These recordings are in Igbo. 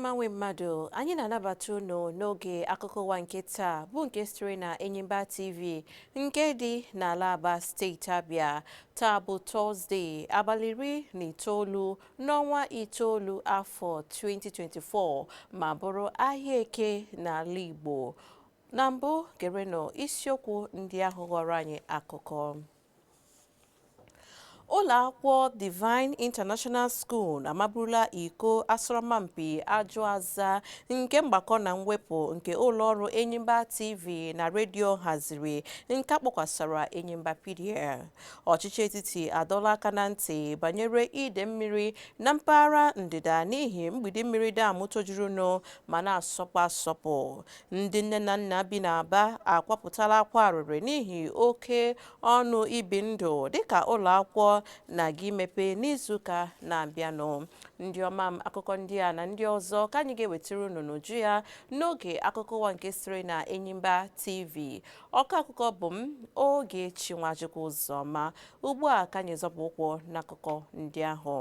ọmanwe mmadụ anyị na-anabata unu n'oge akụkọ ụwa nke taa bụ nke sitere na Enyimba TV nke dị n'ala Aba steeti Abia. Taa bụ Tọzdee abalị 19 n'ọnwa itoolu afọ 2024 ma bụrụ ahịa eke n'ala Igbo. Na mbụ gerenụ isiokwu ndị ahụ ghọrọ anyị akụkọ. Ụlọ akwụkwọ Divine International School amaburula iko asọmpi ajụaza nke mgbakọ na mwepụ nke ụlọọrụ Enyimba TV na redio haziri nke akpọkwasara Enyimba PDA. Ọchịchị etiti adọla aka na ntị banyere ide mmiri na mpaghara ndịda n'ihi mgbidi mmiri dam tojurunu ma na-asọpụ asọpụ. Ndị nne na nna bi n'Aba akwapụtala akwa arịrị n'ihi oke ọnụ ibi ndụ dịka ụlọ akwụkwọ na-aga imepe n'izuụka na-abịanụ. Ndị ọma m akụkọ ndị a na ndị ọzọ ka anyị ga-ewetara unu n'uju ya n'oge akụkọ ụwa nke sitere na Enyimba TV. Ọkọ akụkọ bụ m Ogechi Nwachukwu Ụzọma. Ugbu a ka anyị zọpụ ụkwụ n'akụkọ ndị ahụ.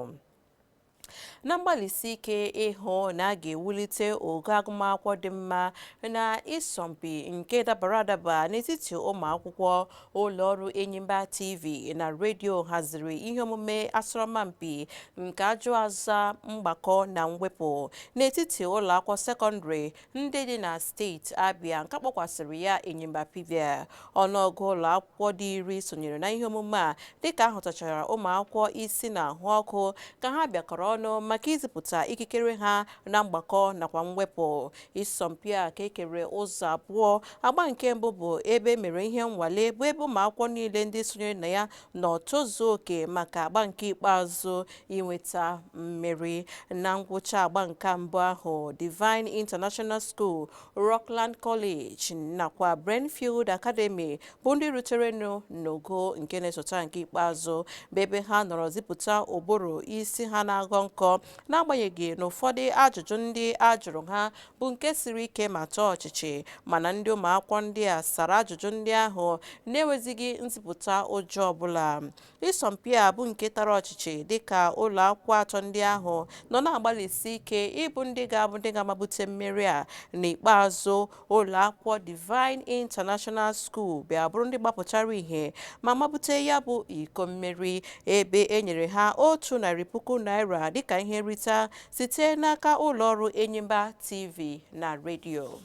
Na mgbalịsi ike ịhụ na a ga-ewulite ogo agụmakwụkwọ dị mma na ịsọmpi nke dabara adaba n'etiti ụmụ akwụkwọ, ụlọọrụ Enyimba TV na redio haziri ihe omume asọmpi nke ajụaza mgbakọ na mwepụ n'etiti ụlọ akwụkwọ sekọndịrị ndị dị na steeti Abia nke kpọkwasịrị ya Enyimba PDA. Ọnụọgụ ụlọ akwụkwọ dị 10 sonyere na ihe omume a dịka ahụtachara ụmụ akwụkwọ isi na ahụ ọkụ ka ha bịakọrọ ọnụ maka izipụta ikikere ha na mgbakọ nakwa mwepụ. Ịsọmpi a ka ekere ụzọ abụọ. Agba nke mbụ bụ ebe mere ihe nnwale bụ ebe ụmụ akwụkwọ niile ndị sonyere na ya nọ tozuo oke maka agba nke ikpeazụ inweta mmeri. Na ngwụcha agba nke mbụ ahụ, Divine International School, Rockland College nakwa Brentfield Academy bụ ndị ruterenụ n'ogo nke na-esota nke ikpeazụ bụ ebe ha nọrọ zipụta ụbụrụ isi ha na-aghọ nkọ, n'agbanyeghị na ụfọdụ ajụjụ ndị a jụrụ ha bụ nke siri ike ma tọọ ọchịchị, mana ndị ụmụakwụkwọ ndị a sara ajụjụ ndị ahụ na-enwezighị nzipụta ụjọ ọbụla. Ịsọmpi a bụ nke tara ọchịchị dịka ụlọ akwụkwọ atọ ndị ahụ nọ na-agbalịsi ike ịbụ ndị ga-amabute mmeri a. N'ikpeazụ, ụlọ akwụkwọ Divine International School bịa bụrụ ndị gbapụtara ihe ma mabute ya bụ iko mmeri, ebe e nyere ha 100,000 naira dịka ihe nrita site n'aka ụlọọrụ Enyimba TV na redio.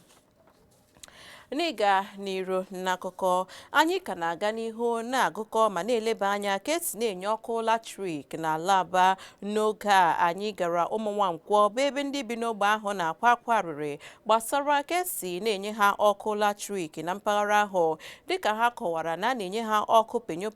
N'ịga n'iru n'akụkọ, anyị ka na-aga n'ihu na-agụkọ ma na-eleba anya ka esi na-enye ọkụ latrik n'ala Aba. N'oge a anyị gara Ụmụnwankwọ bụ ebe ndị bi n'ogbe ahụ na-akwa akwa arịrị gbasara ka esi na-enye ha ọkụ latrik na mpaghara ahụ, dịka ha kọwara na a na-enye ha ọkụ penyo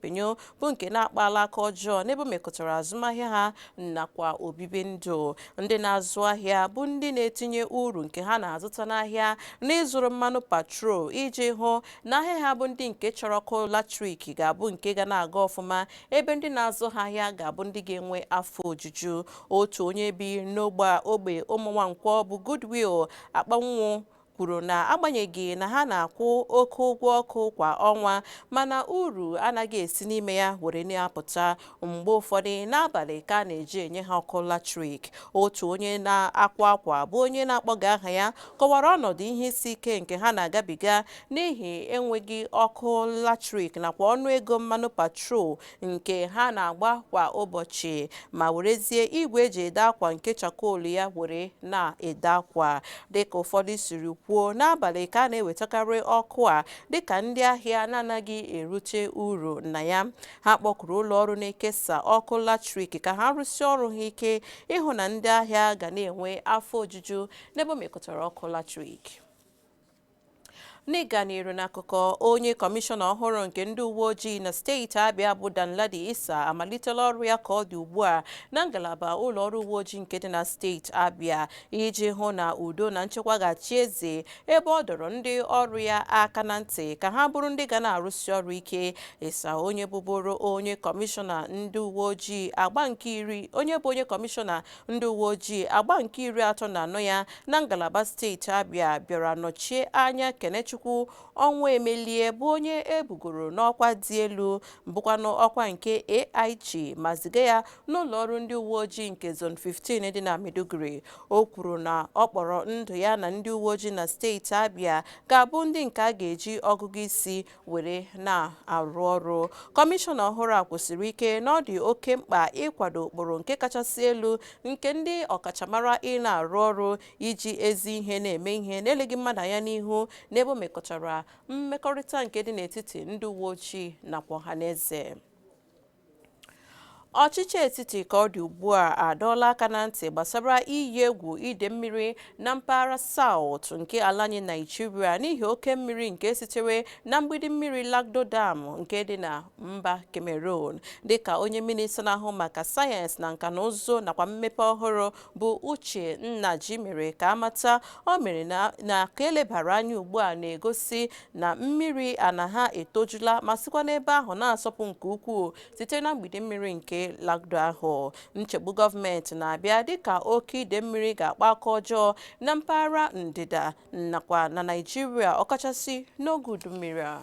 bụ nke na-akpala aka ọjọọ n'ebe mekọtara azụmahịa ha nakwa obibi ndụ. Ndị na-azụ ahịa bụ ndị na-etinye uru nke ha na-azụta n'ahịa n'ịzụrụ mmanụ patrol iji hụ na ahịa ha bụ ndị nke chọrọ ọkụ latrik ga-abụ nke ga na-aga ọfụma, ebe ndị na-azụ ha ahịa ga-abụ ndị ga-enwe afọ ojuju. Otu onye bi n'ogbe Ụmụnwankwọ bụ Goodwill Akpanwu kwuru na agbanyeghị na ha na-akwụ oke ụgwọ ọkụ kwa ọnwa, mana uru anaghị esi n'ime ya were na-apụta. Mgbe ụfọdụ n'abalị ka a na-eji enye ha ọkụ latrik. Otu onye na-akwa akwa bụ onye na-akpọga aha ya kọwara ọnọdụ ihe isi ike nke ha na-agabiga n'ihi enweghị ọkụ latrik nakwa ọnụego mmanụ patrol nke ha na-agba kwa ụbọchị, ma werezie igwe eji ede akwa nke chakolu ya were na-ede akwa. Dịka ụfọdụ siri kwuo, n'abalị ka a na-ewetakarị ọkụ a dịka ndị ahịa na-anaghị erute uru na ya. Ha kpọkuru ụlọọrụ na-ekesa ọkụ latrik ka ha rụsie ọrụ ha ike ịhụ na ndị ahịa ga na-enwe afọ ojuju n'ebe mekọtara ọkụ latrik. N'ịga n'iru n'akụkọ, onye kọmishọna ọhụrụ nke ndị uwe ojii na steeti Abia bụ Danladi Issa amalitela ọrụ ya ka ọ dị ugbu a na ngalaba ụlọọrụ uwe ojii nke dị na steeti Abia iji hụ na udo na nchekwa ga-achị eze, ebe ọ dọrọ ndị ọrụ ya aka na ntị ka ha bụrụ ndị ga na-arụsi ọrụ ike. Issa, onye bụbụrụ onye kọmishọna ndị uwe ojii agba nke 34 ya na ngalaba steeti Abia, bịara nọchie anya Kene Ikechukwu ọnwa emelie bụ onye ebugoro n'ọkwa dị elu bụkwanụ ọkwa nke AIG ma ziga ya n'ụlọ ọrụ ndị uwe ojii nke Zone 15 dị na Maiduguri. O kwuru na ọ kpọrọ ndụ ya na ndị uwe ojii na steeti Abia ga-abụ ndị nke a ga-eji ọgụgụ isi were na-arụ ọrụ. Kọmishọna ọhụrụ a kwụsịrị ike na ọ dị oke mkpa ịkwado ụkpụrụ nke kachasị elu nke ndị ọkachamara ị na-arụ ọrụ iji ezi ihe na-eme ihe na-eleghị mmadụ anya n'ihu n'ebe o mekọtara mmekọrịta nke dị n'etiti ndị uwe ojii nakwa ọhaneze. Ọchịchị etiti ka ọ dị ugbu a adọọla aka na ntị gbasara iyi egwu ide mmiri na mpaghara South nke ala anyị Naịjirịa n'ihi oke mmiri nke sitere na mgbidi mmiri Lagdo Dam nke dị na mba Cameroon. Dịka onye minista na-ahụ maka sayensị na nka na ụzụ nakwa mmepe ọhụrụ bụ Uche Nnaji mere ka amata, o mere na ka elebara anya ugbu a na-egosi na mmiri anaghị etojula ma sikwa n'ebe ahụ na-asọpụ nke ukwuu site na mgbidi mmiri nke Lagdo ahụ. Nchegbu gọọmenti na-abịa dịka oke ide mmiri ga-akpa aka ọjọọ na mpaghara ndịda nakwa na Naịjirịa ọkachasị n'oge udu mmiri a.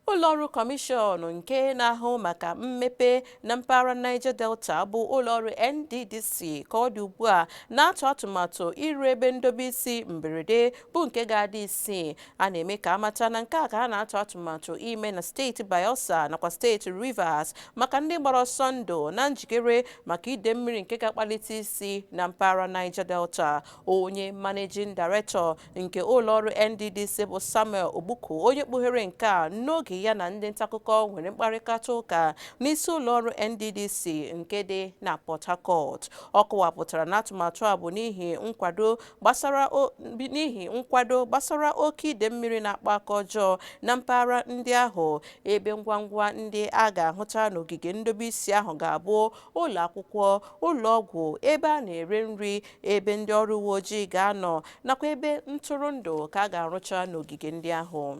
Ụlọọrụ Kọmishọn nke na-ahụ maka mmepe na mpaghara Niger Delta bụ ụlọọrụ NDDC ka ọ dị ugbu a na-atụ atụmatụ ịrụ ebe ndobe isi mberede bụ nke ga-adị isii. A na-eme ka amata na nke a ka a na-atụ atụmatụ ime na steeti Bayelsa nakwa steeti Rivers maka ndị gbara ọsọ ndụ na njikere maka ide mmiri nke ga-akpalite isi na mpaghara Niger Delta. Onye Managing Director nke ụlọọrụ NDDC bụ Samuel Ogbuku, onye kpughere nke a n'oge ya na ndị ntaakụkọ nwere mkparịta ụka n'isi ụlọọrụ NDDC nke dị na Port Harcourt. Ọ kọwapụtara na atụmatụ a bụ n'ihi nkwado gbasara oke ide mmiri na-akpa aka ọjọọ na mpaghara ndị ahụ, ebe ngwangwa ndị a ga-ahụta n'ogige ndobe isi ahụ ga-abụ ụlọ akwụkwọ, ụlọ ọgwụ, ebe a na-ere nri, ebe ndị ọrụ uwe ojii ga-anọ nakwa ebe ntụrụndụ ka a ga-arụcha n'ogige ndị ahụ.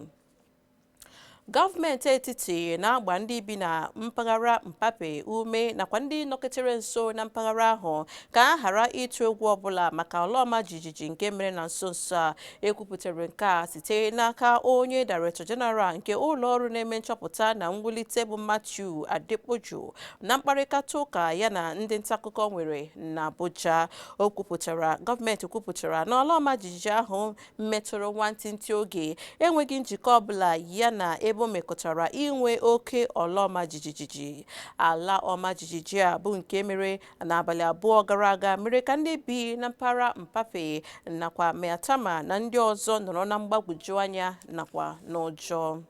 Gọọmenti etiti na-agba ndị bi na mpaghara Mpape ume nakwa ndị nọketere nso na mpaghara ahụ ka a ghara ịtụ egwu ọbụla maka ala ọma jijiji nke mere na nso nso a. Ekwupụtara nke a site n'aka onye Director General nke ụlọọrụ na-eme nchọpụta na mwulite bụ Matthew Adepoju na mkparịta ụka ya na ndị ntaakụkọ nwere na Abuja. Gọọmenti kwupụtara na ala ọma jijiji ahụ metụrụ nwantịntị oge enweghị njikọ ọbụla ya na ebe o mekọtara inwe oke ala ọma jijiji. Ala ọma jijiji a bụ nke mere n'abalị abụọ gara aga mere ka ndị bi na mpaghara Mpape nakwa Maitama na ndị ọzọ nọrọ na mgbagwoju anya nakwa n'ụjọ.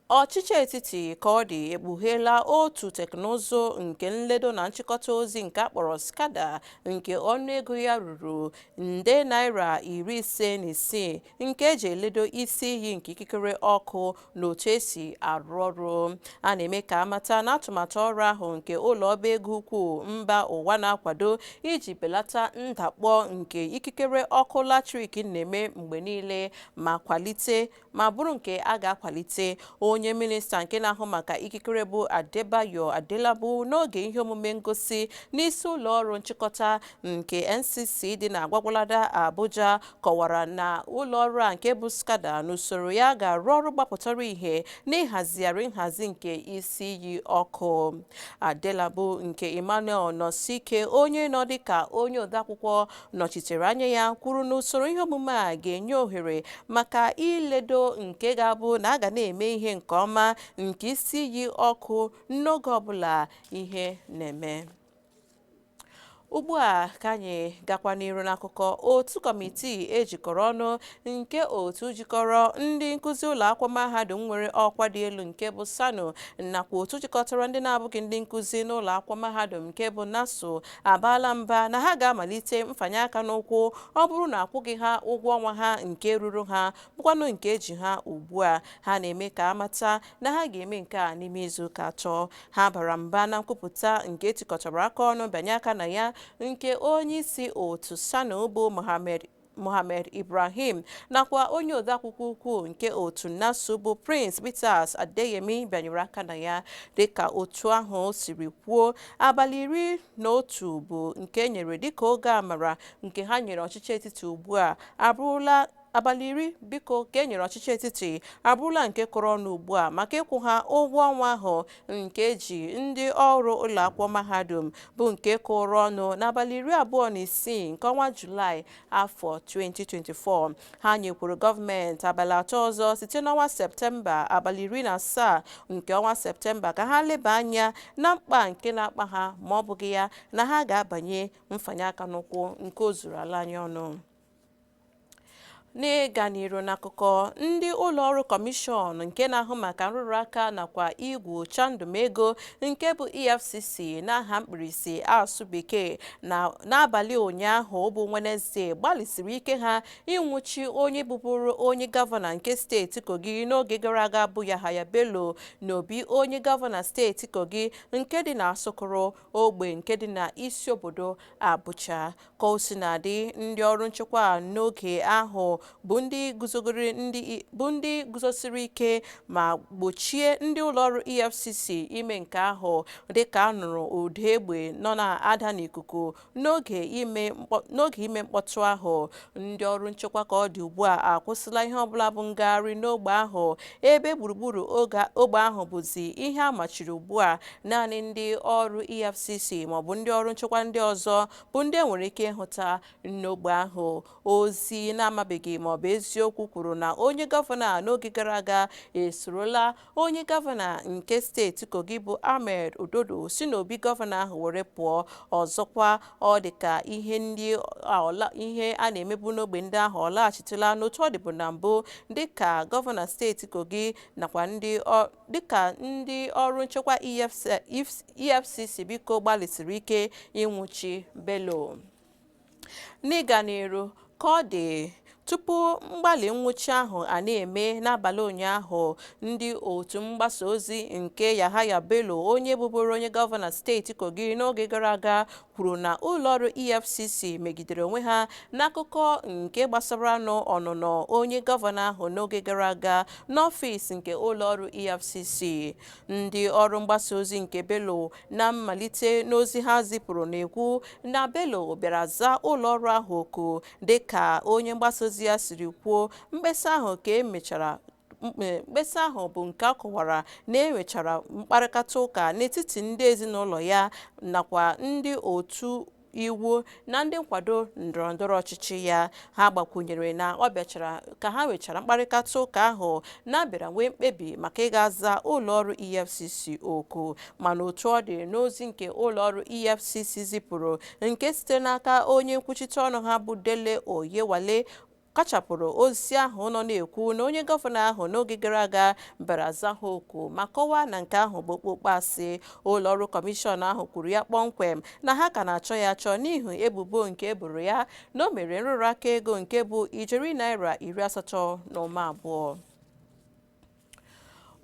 Ọchịchị etiti ka ọ dị ekpugheela otu teknụzụ nke nledo na nchịkọta ozi nke akpọrọ SCADA nke ọnụego ya ruru nde naira 56 nke eji eledo isi iyi nke ikikere ọkụ na otu esi arụ ọrụ. A na-eme ka amata na atụmatụ ọrụ ahụ nke ụlọ ọba ego ukwu mba ụwa na-akwado iji belata ndakpọ nke ikikere ọkụ latrik na-eme mgbe niile ma bụrụ nke a ga-akwalite. Onye minista nke na-ahụ maka ikikere bụ Adebayo Adelabu n'oge ihe omume ngosi n'isi ụlọọrụ nchịkọta nke NCC dị na Agwagwalada Abuja kọwara na ụlọọrụ a nke bụ SCADA n'usoro ya ga-arụ ọrụ gbapụtara ihe n'ịhazigharị nhazi nke isi iyi ọkụ. Adelabu nke Emmanuel Nosike, onye nọ dịka onye odeakwụkwọ nọchitere anya ya, kwuru na usoro ihe omume a ga-enye ohere maka iledo nke ga-abụ na a ga na-eme ihe nke ọma nke isi iyi ọkụ n'oge ọbụla ihe na-eme. Ugbu a ka anyị gakwa n'iru n'akụkọ. Otu kọmitii ejikọrọ ọnụ nke otu jikọrọ ndị nkụzi ụlọ akwụkwọ mahadum nwere ọkwa dị elu nke bụ SANU nakwa otu jikọtara ndị na-abụghị ndị nkụzi n'ụlọ akwụkwọ mahadum nke bụ NASU abaala mba na ha ga-amalite mfanye aka n'ụkwụ ọ bụrụ na akwụghị ha ụgwọ ọnwa ha nke ruru ha bụkwanụ nke eji ha ugbu a. Ha na-eme ka amata na ha ga-eme nke a n'ime izu ụka 3. Ha bara mba na nkwupụta nke etikọtara aka ọnụ bịanye aka na ya nke onye isi otu SANU bụ Mohammed Ibrahim nakwa onye odeakwụkwọ ukwu nke otu NASU bụ Prince Peters Adeyemi bịanyere aka na ya. Dịka otu ahụ siri kwuo, abalị 11 bụ nke nyere dịka oge amara nke ha nyere ọchịchị etiti ugbu a abụrụla abalị 10 biko ka e nyere ọchịchị etiti abụrụla nke kụrụ ọnụ ugbu a maka ịkwụ ha ụgwọ ọnwa ahụ nke eji ndị ọrụ ụlọakwụkwọ mahadum bụ nke kụrụ ọnụ n'abalị 26 nke ọnwa Julaị afọ 2024. Ha nyekwuru gọọmenti abalị 3 ọzọ site n'ọnwa Septemba abalị 17 nke ọnwa Septemba ka ha leba anya na mkpa nke na-akpa ha ma ọ bụghị ya na ha ga-abanye mfanye aka n'ụkwụ nke o zuru ala anyị ọnụ. N'ịga n'iru n'akụkọ, ndị ụlọọrụ kọmishọn nke na-ahụ maka nrụrụ aka nakwa igwucha ndụmego nke bụ EFCC n'aha mkpirisi asụ bekee n'abalị ụnyaahụ bụ Wenezdee gbalịsiri ike ha ịnwụchi onye bụbụrụ onye gọvanọ nke steeti Kogi n'oge gara aga bụ Yahaya Bello n'obi onye gọvanọ steeti Kogi nke dị na Asokoro ogbe nke dị na isi obodo Abuja. Ka o sinadị, ndị ọrụ nchekwa n'oge ahụ bụ ndị guzosiri ike ma gbochie ndị ụlọọrụ EFCC ime nke ahụ dịka a nụrụ ụda egbe nọ na-ada n'ikuku n'oge ime mkpọtụ ahụ. Ndị ọrụ nchekwa ka ọ dị ugbu a akwụsịla ihe ọbụla bụ ngagharị n'ogbe ahụ, ebe gburugburu ogbe ahụ bụzi ihe a machiri ugbu a. Naanị ndị ọrụ EFCC maọbụ ndị ọrụ nchekwa ndị ọzọ bụ ndị enwere ike ịhụta n'ogbe ahụ. Ozi na-amabeghị maọbụ eziokwu kwuru na onye gọvanọ n'oge gara aga esorola onye gọvanọ nke steeti Kogi bụ Ahmed Ododo si n'obi gọvanọ ahụ were pụọ. Ọzọkwa, ọ dịka ihe a na-emebu n'ogbe ndị ahụ ọ laghachitela n'otu ọ dịbụ na mbụ dịka gọvanọ steeti Kogi nakwa dịka ndị ọrụ nchekwa EFCC biko gbalịsiri ike ịnwụchi Bello. N'ịga n'iru ka ọ dị, tupu mgbalị nwụchi ahụ a na-eme n'abalị ụnyaahụ, ndị otu mgbasa ozi nke Yahaya Bello onye bụbụrụ onye gọvanọ steeti Kogi n'oge gara aga kwuru na ụlọọrụ EFCC megidere onwe ha n'akụkọ nke gbasara ọnụnọ onye gọvanọ ahụ n'oge gara aga n'ọfịs nke ụlọọrụ EFCC. Ndị ọrụ mgbasa ozi nke Bello na mmalite n'ozi ha zipụrụ na-ekwu na Bello bịara zaa ụlọọrụ ahụ oku dịka onye mgbasa ozi ya siri kwuo. Mkpesa ahụ bụ nke a kọwara na enwechara mkparịta ụka n'etiti ndị ezinụlọ ya nakwa ndị otu iwu na ndị nkwado ndọrọndọrọ ọchịchị ya. Ha gbakwunyere na ọ bịachara ka ha nwechara mkparịta ụka ahụ na-abịara nwee mkpebi maka ịga-aza ụlọọrụ EFCC oku. Mana otu ọ dị, n'ozi nke ụlọọrụ EFCC zipụrụ nke site n'aka onye nkwuchite ọnụ ha bụ Dele Oyewale kachapụrụ ozi ahụ nọ na-ekwu na onye gọvanọ ahụ n'oge gara aga bịara za ha oku ma kọwaa na nke ahụ bụ okpukpe asị. Ụlọọrụ kọmishọn ahụ kwuru ya kpọmkwem na ha ka na-achọ ya achọ n'ihi ebubo nke eboro ya na o mere nrụrụ aka ego nke bụ ijeri naira 82.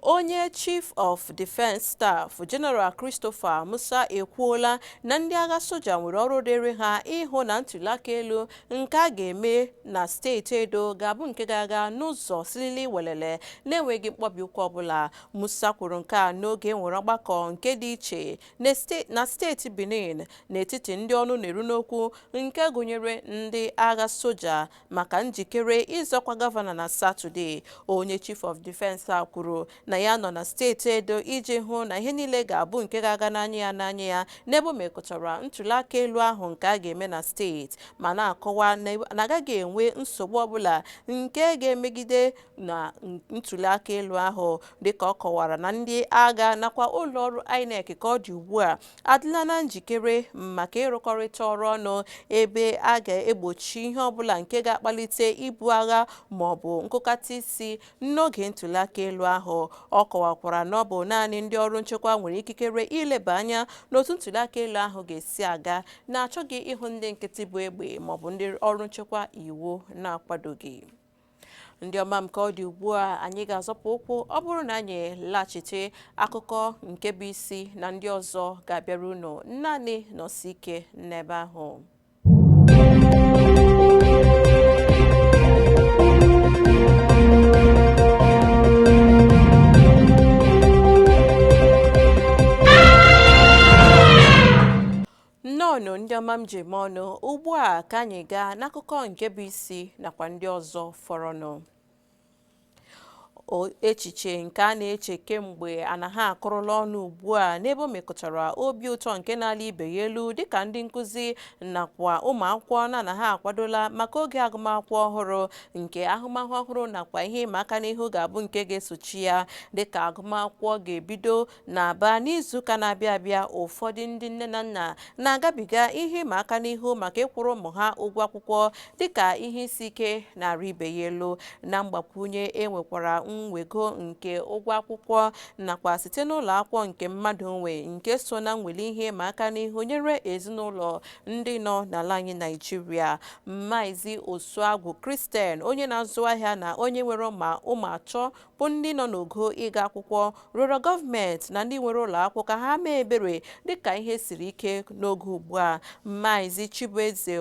Onye Chief of Defence Staff General Christopher Musa ekwuola na ndị agha soja nwere ọrụ dịrị ha ịhụ na ntụliaka elu nke a ga-eme na steeti Edo ga-abụ nke ga-aga n'ụzọ silili welele na-enweghị mkpọbi ụkwụ ọbụla. Musa kwuru nke a n'oge nwere ọgbakọ nke dị iche na steeti Benin n'etiti ndị ọnụ na-eru n'okwu nke gụnyere ndị agha soja maka njikere ịzọkwa gọvanọ na Satọde. Onye Chief of Defence a kwuru na ya nọ na steeti Edo iji hụ na ihe niile ga-abụ nke ga-aga n'anya ya n'ebe o mekọtara ntụliaka elu ahụ nke a ga-eme na steeti, ma na-akọwa na agaghị enwe nsogbu ọbụla nke ga-emegide na ntụliaka elu ahụ. Dịka ọ kọwara na ndị agha nakwa ụlọọrụ INEC ka ọ dị ugbu a adịla na njikere maka ịrụkọrịta ọrụ ọnụ ebe a ga-egbochi ihe ọbụla nke ga-akpalite ibu agha maọbụ nkụkata isi n'oge ntụliaka elu ahụ. Ọ kọwakwara na ọ bụ naanị ndị ọrụ nchekwa nwere ikikere ileba anya n'otu ntụliaka elu ahụ ga-esi aga, na-achọghị ịhụ ndị nkịtị bụ egbe maọbụ ndị ọrụ nchekwa iwu na-akwadoghị. Ndị ọma m, ka ọ dị ugbu a anyị ga-azọpụ ụkwụ. Ọ bụrụ na anyị laghachite, akụkọ nke bụ isi na ndị ọzọ ga-abịara unu. Naanị nọsi ike n'ebe ahụ. nnọọ ndị ọma m m ji eme ọnụ ugbu a ka anyị gaa n'akụkọ nke bụ isi nakwa ndị ọzọ fọrọnụ. Echiche nke a na-eche kemgbe anaghị akụrụla ọnụ ugbu a n'ebe o mekọtara obi ụtọ nke n'ala ibe ya elu dịka ndị nkụzi nakwa ụmụ akwụkwọ na-anaghị akwadola maka oge agụmakwụkwọ ọhụrụ nke ahụmahụ ọhụrụ nakwa ihe ịma aka n'ihu ga-abụ nke ga-esochi ya dịka agụmakwụkwọ ga-ebido n'Aba n'izuụka na-abịa abịa. Ụfọdụ ndị nne na nna na-agabiga ihe ịma aka n'ihu maka ịkwụrụ ụmụ ha ụgwọ akwụkwọ dịka ihe isi ike na-arị ibe ya elu. Na mgbakwunye enwekwara mwego nke ụgwọ akwụkwọ nakwa site n'ụlọ akwụkwọ nke mmadụ nwe nke so na nwere ihe ịma aka n'ihu nyere ezinụlọ ndị nọ n'ala anyị Naịjirịa. Maazị Osuagwu Christian, onye na-azụ ahịa na onye nwere ụmụ atọ bụ ndị nọ n'ogo ịga akwụkwọ, rịọrọ gọọmenti na ndị nwere ụlọ akwụkwọ ka ha mee ebere dịka ihe siri ike n'oge ugbu a. Maazị Chibueze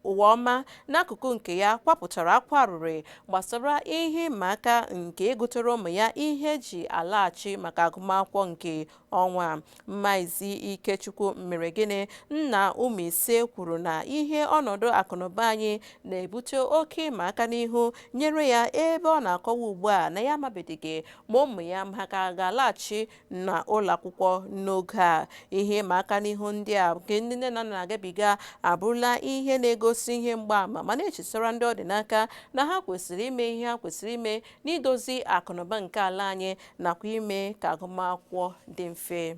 Ụwa ọma n'akụkụ nke ya kwapụtara akwa arịrị gbasara ihe ịma aka nke egotere ụmụ ya ihe eji alaghachi maka agụmakwụkwọ nke ọnwa. Maazị Ikechukwu mere gịnị nna ụmụ ise kwuru na ihe ọnọdụ akụnụba anyị na-ebute oke ịma aka n'ihu nyere ya ebe ọ na-akọwa ugbu a na ya amabeghị ma ụmụ ya maka ga-alaghachi n'ụlọ akwụkwọ n'oge a. Ihe ịma aka n'ihu ndị a nke ndị nne na nna na-agabiga abụrụla ihe na-egosi ihe mgbaama ma na-echetara ndị ọ dị n'aka na ha kwesịrị ime ihe ha kwesịrị ime n'idozi akụnụba nke ala anyị nakwa ime ka agụmakwụkwọ dị mfe.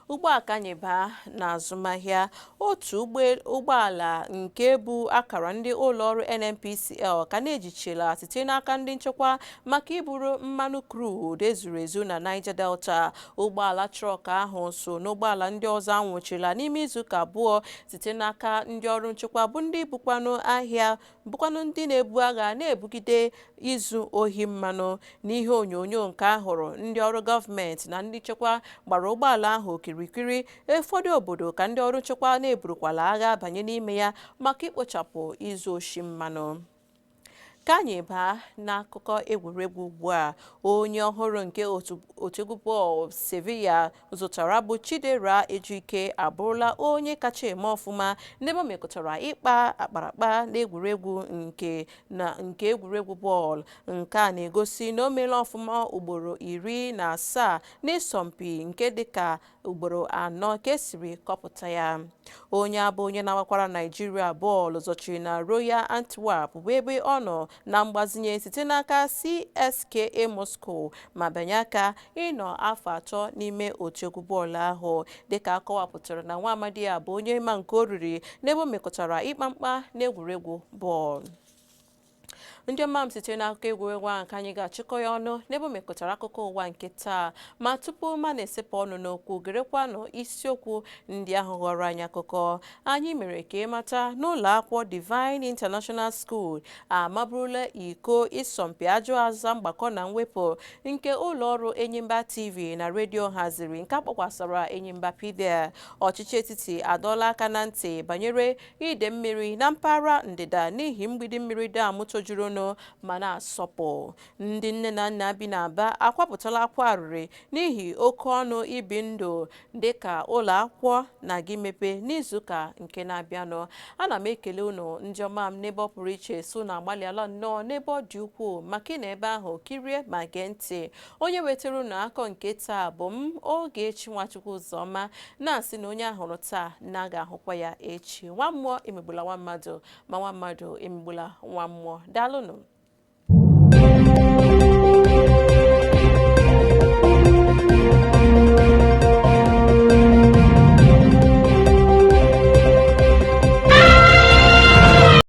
Ugbu a ka anyị baa n'azụmahịa. Otu ụgbọala nke bụ akara ndị ụlọọrụ NNPCL ka na-ejichela site n'aka ndị nchekwa maka iburu mmanụ crude ezuru ezu na Niger Delta. Ụgbọala trọk ahụ so n'ụgbọala ndị ọzọ anwụchila n'ime izuụka abụọ site n'aka ndị ọrụ nchekwa bụ ndị bụkwanụ ndị na-ebu agha na-ebugide izu ohi mmanụ. N'ihe onyonyo nke ahụrụ, ndị ọrụ gọọmenti na ndị nchekwa gbara ụgbọala ahụ okirikiri. Ụfọdụ obodo ka ndị ọrụ nchekwa na-eburukwala agha banye n'ime ya maka ikpochapụ izu oshi mmanụ. Ka anyị baa n'akụkọ egwuregwu ugbu a. Onye ọhụrụ nke otu egwu bọọlụ Sevilla zụtara bụ Chidera Ejike abụrụla onye kacha eme ọfụma n'ebe o mekọtara ịkpa akparakpa n'egwuregwu nke egwuregwu bọọlụ. Nke a na-egosi na o meela ọfụma ugboro 17 n'ịsọmpi nke dịka ugboro 4 ka esiri kọpụta ya. Onye abụ onye na-agbakwara Naịjirịa bọọlụ zọchiri na Royal Antwerp bụ ebe ọ nọ na mgbazinye site n'aka CSKA Moscow ma banye aka ịnọ afọ 3 n'ime otu egwu bọọlụ ahụ. Dịka akọwapụtara na nwa amadi ya bụ onye ma nke oriri n'ebe o mekọtara ịkpa mkpa n'egwuregwu bọọlụ. Ndị ọma m site n'akụkọ egwuregwu ahụ ka anyị ga-achịkọ ya ọnụ n'ebe o mekọtara akụkọ ụwa nke taa. Ma tupu ma na-esepụ ọnụ n'okwu, gerekwanụ isiokwu ndị ahụ ghọrọ anyị akụkọ. Anyị mere ka ịmata n'ụlọ akwụkwọ Divine International School amaburula iko ịsọmpi ajụ aza mgbakọ na mwepụ nke ụlọọrụ Enyimba TV na redio haziri nke akpọkwasara Enyimba PBS. Ọchịchị etiti adọọla aka na ntị banyere ide mmiri na mpaghara ndịda n'ihi mgbidi mmiri dam tojuru ma na-asọpụ. Ndị nne na nna bi n'Aba akwapụtala akwa arịrị n'ihi oke ọnụ ibi ndụ dịka ụlọ akwụkwọ na-aga imepe n'izuụka nke na-abịanụ. Ana m ekele unu ndị ọma m n'ebe ọ pụrụ iche so na-agbalịala nnọọ n'ebe ọ dị ukwuu maka ị na ebe ahụ kirie ma gee ntị. Onye wetara unu akọ nke taa bụ m Ogechi Nwachukwu Ụzọma, na-asị na onye ahụrụ taa na ga-ahụkwa ya echi. Nwa mmụọ emegbula nwa mmadụ, ma nwa mmadụ emegbula nwa mmụọ. Daalụnụ.